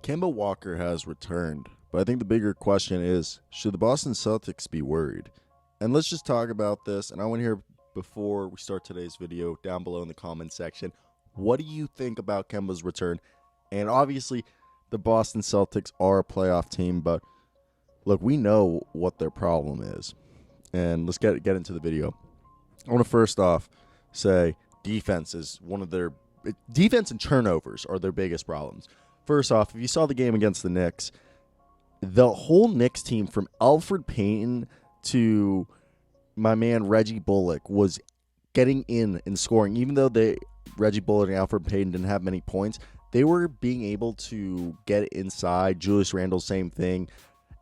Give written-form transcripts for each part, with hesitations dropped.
Kemba Walker has returned, but I think the bigger question is, should the Boston Celtics be worried? And let's just talk about this, and I want to hear, before we start today's video, down below in the comment section, what do you think about Kemba's return? And obviously, the Boston Celtics are a playoff team, but look, we know what their problem is. And let's get into the video. I want to first off say defense is defense and turnovers are their biggest problems. First off, if you saw the game against the Knicks, the whole Knicks team from Alfred Payton to my man Reggie Bullock was getting in and scoring. Even though Reggie Bullock and Alfred Payton didn't have many points, they were being able to get inside. Julius Randle, same thing,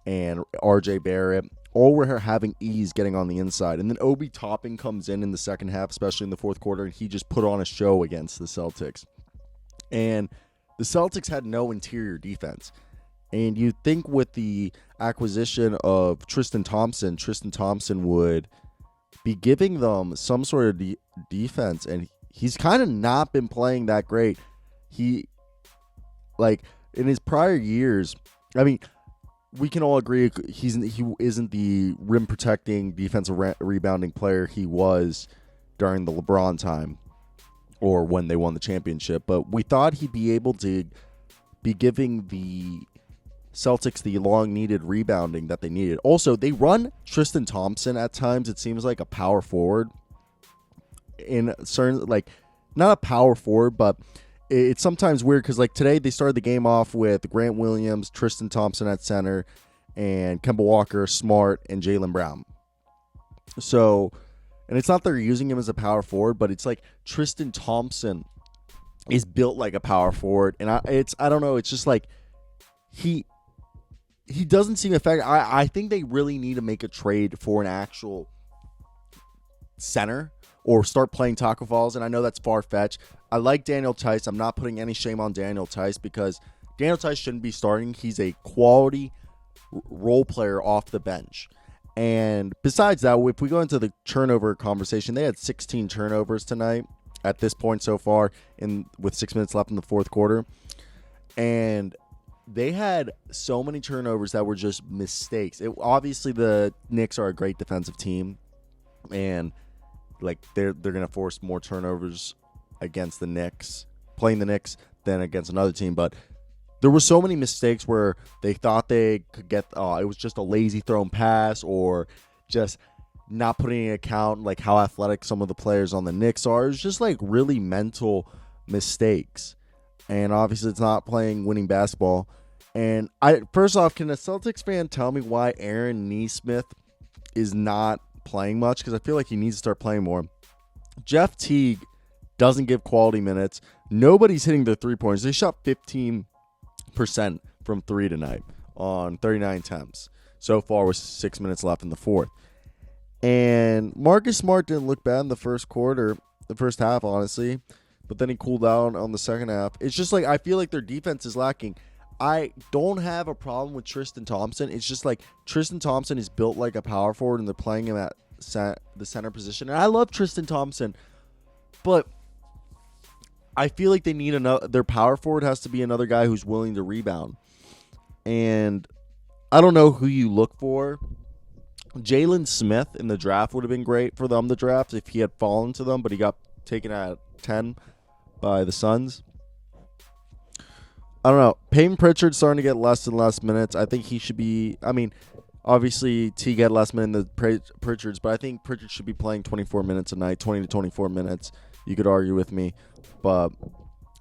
and R.J. Barrett. All were having ease getting on the inside. And then Obi Toppin comes in the second half, especially in the fourth quarter, and he just put on a show against the Celtics. And the Celtics had no interior defense. And you'd think with the acquisition of Tristan Thompson would be giving them some sort of defense. And he's kind of not been playing that great. In his prior years, I mean, we can all agree he isn't the rim protecting defensive rebounding player he was during the LeBron time or when they won the championship. But we thought he'd be able to be giving the Celtics the long needed rebounding that they needed. Also, they run Tristan Thompson at times, it seems like, a power forward. In certain, not a power forward, but it's sometimes weird because, today they started the game off with Grant Williams, Tristan Thompson at center, and Kemba Walker, Smart, and Jaylen Brown. So, and it's not that they're using him as a power forward, but it's like Tristan Thompson is built like a power forward, and I don't know. It's just like he doesn't seem effective. I think they really need to make a trade for an actual center or start playing Taco Falls, and I know that's far-fetched. I like Daniel Tice. I'm not putting any shame on Daniel Tice because Daniel Tice shouldn't be starting. He's a quality role player off the bench. And besides that, if we go into the turnover conversation, they had 16 turnovers tonight at this point so far with 6 minutes left in the fourth quarter. And they had so many turnovers that were just mistakes. Obviously, the Knicks are a great defensive team, and they're going to force more turnovers against the Knicks, playing the Knicks, than against another team. But there were so many mistakes where they thought they could get, it was just a lazy thrown pass or just not putting into account how athletic some of the players on the Knicks are. It was just really mental mistakes. And obviously it's not playing winning basketball. And first off, can a Celtics fan tell me why Aaron Nesmith is not playing much? Because I feel like he needs to start playing more. Jeff Teague doesn't give quality minutes. Nobody's hitting their three-pointers. They shot 15% from three tonight on 39 attempts. So far with 6 minutes left in the fourth. And Marcus Smart didn't look bad in the first half, honestly. But then he cooled down on the second half. It's just I feel like their defense is lacking. I don't have a problem with Tristan Thompson. It's just Tristan Thompson is built like a power forward, and they're playing him at the center position. And I love Tristan Thompson, but I feel like they need their power forward has to be another guy who's willing to rebound. And I don't know who you look for. Jaylen Smith in the draft would have been great for them to draft if he had fallen to them, but he got taken at 10 by the Suns. I don't know. Peyton Pritchard's starting to get less and less minutes. I think he should be, obviously T get less minutes than Pritchard's, but I think Pritchard should be playing 24 minutes a night, 20 to 24 minutes. You could argue with me, but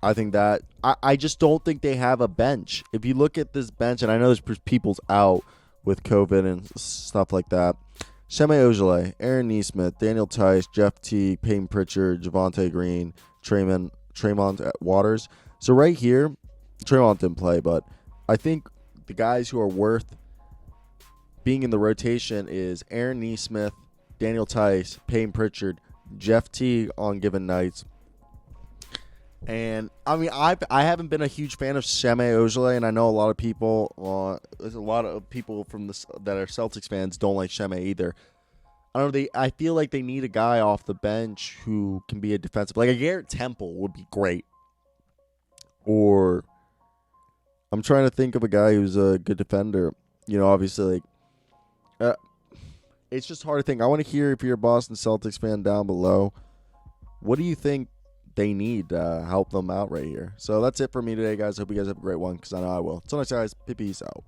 I think that I just don't think they have a bench. If you look at this bench, and I know there's people's out with COVID and stuff like that. Shemi Ojeleye, Aaron Nesmith, Daniel Tice, Jeff Teague, Peyton Pritchard, Javonte Green, Tremont Waters. So right here, Tremont didn't play, but I think the guys who are worth being in the rotation is Aaron Nesmith, Daniel Tice, Peyton Pritchard, Jeff Teague on given nights. And I haven't been a huge fan of Shemi Ojeleye, and I know a lot of people, from that are Celtics fans don't like Shemi either. I don't know. I feel like they need a guy off the bench who can be a defensive, like a Garrett Temple would be great, or I'm trying to think of a guy who's a good defender. Obviously, like, it's just hard to think. I want to hear if you're a Boston Celtics fan down below. What do you think they need to help them out right here? So that's it for me today, guys. Hope you guys have a great one because I know I will. Until next time, guys. Peace out.